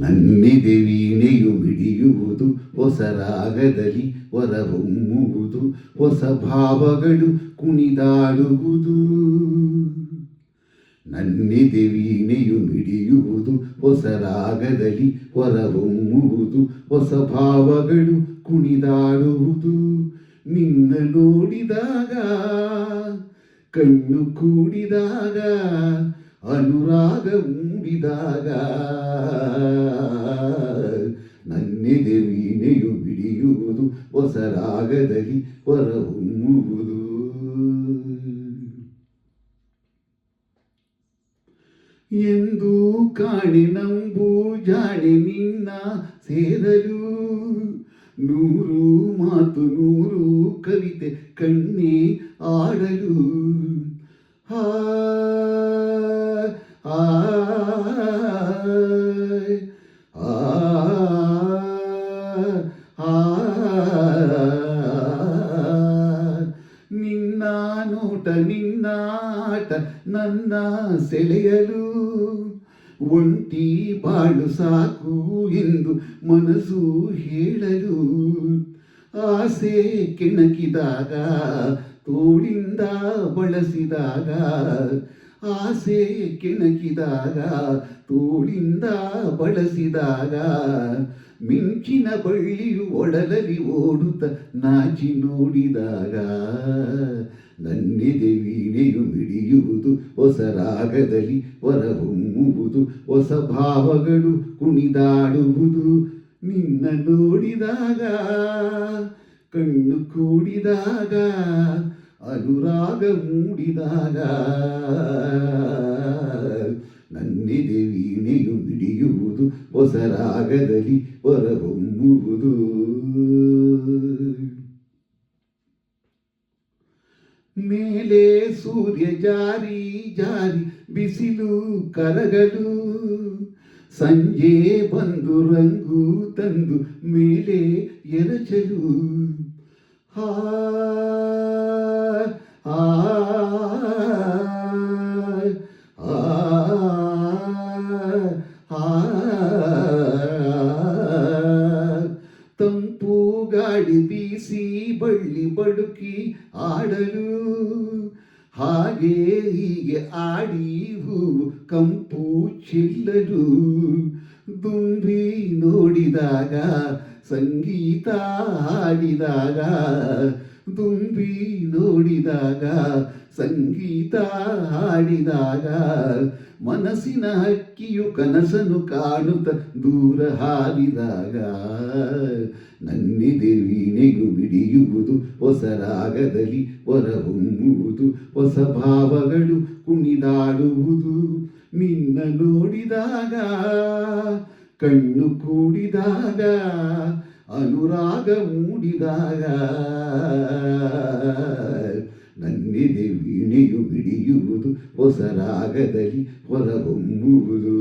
ನನ್ನಿದೆ ವೀಣೆಯು ಮಿಡಿಯುವುದು ಹೊಸ ರಾಗದಲ್ಲಿ ಹೊರಹೊಮ್ಮುವುದು ಹೊಸ ಭಾವಗಳು ಕುಣಿದಾಡುವುದು. ನನ್ನಿದೆ ವೀಣೆಯು ಮಿಡಿಯುವುದು ಹೊಸ ರಾಗದಲ್ಲಿ ಹೊರಹೊಮ್ಮುವುದು ಹೊಸ ಭಾವಗಳು ಕುಣಿದಾಡುವುದು. ನಿನ್ನ ನೋಡಿದಾಗ ಕಣ್ಣು ಕೂಡಿದಾಗ ಅನುರಾಗ ಮೂಡಿದಾಗ ನನ್ನೆದೆ ವೀಣೆಯು ಬಿಡಿಯುವುದು ಹೊಸ ರಾಗದಲ್ಲಿ ಹೊರಹೊಮ್ಮುವುದು. ಎಂದು ಕಾಣೆ ನಂಬು ಜಾಣೆ ನಿನ್ನ ಸೇರಲು ನೂರು ಮಾತು ನೂರು ಕವಿತೆ ಕಣ್ಣೆ ಆಡಲು. ಆ ಆ ಆ ನಿನ್ನ ನೋಟ ನಿನ್ನ ಆಟ ನನ್ನ ಸೆಳೆಯಲು. ಒಂಟಿ ಬಾಳು ಸಾಕು ಎಂದು ಮನಸ್ಸು ಹೇಳಲು. ಆಸೆ ಕೆಣಕಿದಾಗ ತೋಳಿಂದ ಬಳಸಿದಾಗ ಆಸೆ ಕೆಣಕಿದಾಗ ತೋಳಿಂದ ಬಳಸಿದಾಗ ಮಿಂಚಿನ ಬಳ್ಳಿಯು ಒಡಲಲ್ಲಿ ಓಡುತ್ತ ನಾಚಿ ನೋಡಿದಾಗ ನನ್ನೆದೆ ವೀಣೆಯು ಮಿಡಿಯುವುದು ಹೊಸ ರಾಗದಲ್ಲಿ ಹೊರಹೊಮ್ಮುವುದು ಹೊಸ ಭಾವಗಳು ಕುಣಿದಾಡುವುದು. ನಿನ್ನ ನೋಡಿದಾಗ ಕಣ್ಣು ಕೂಡಿದಾಗ ಅನುರಾಗ ಮೂಡಿದಾಗ ನನ್ನೆದೆ ವೀಣೆಯು ಮಿಡಿಯುವುದು ಹೊಸ ರಾಗದಲ್ಲಿ ಹೊರಹೊಮ್ಮುವುದು. ಮೇಲೆ ಸೂರ್ಯ ಜಾರಿ ಜಾರಿ ಬಿಸಿಲು ಕರಗಲು. ಸಂಜೆ ಬಂದು ರಂಗು ತಂದು ಮೇಲೆ ಎರಚಲು. ಆ ಆ ತಂಪು ಗಾಳಿ ಬೀಸಿ ಬಳ್ಳಿ ಬಡುಕಿ ಆಡಲು. ಹಾಗೆ ಹೀಗೆ ಆಡಿ ಹೂವು ಕಂಪು ಚೆಲ್ಲಲು. ದುಂಬಿ ನೋಡಿದಾಗ ಸಂಗೀತ ಹಾಡಿದಾಗ ದುಂಬಿ ನೋಡಿದಾಗ ಸಂಗೀತ ಹಾಡಿದಾಗ ಮನಸ್ಸಿನ ಹಕ್ಕಿಯು ಕನಸನ್ನು ಕಾಣುತ್ತ ದೂರ ಹಾರಿದಾಗ ನನ್ನೆದೆ ವೀಣೆಯು ಮಿಡಿಯುವುದು ಹೊಸ ರಾಗದಲ್ಲಿ ಹೊರಹೊಮ್ಮುವುದು ಹೊಸ ಭಾವಗಳು ಕುಣಿದಾಡುವುದು. ನಿನ್ನ ನೋಡಿದಾಗ ಕಣ್ಣು ಕೂಡಿದಾಗ ಅನುರಾಗ ಮೂಡಿದಾಗ ನನ್ನೆದೆ ವೀಣೆಯು ಮಿಡಿಯುವುದು ಹೊಸ ರಾಗದಲ್ಲಿ ಹೊರಹೊಮ್ಮುವುದು.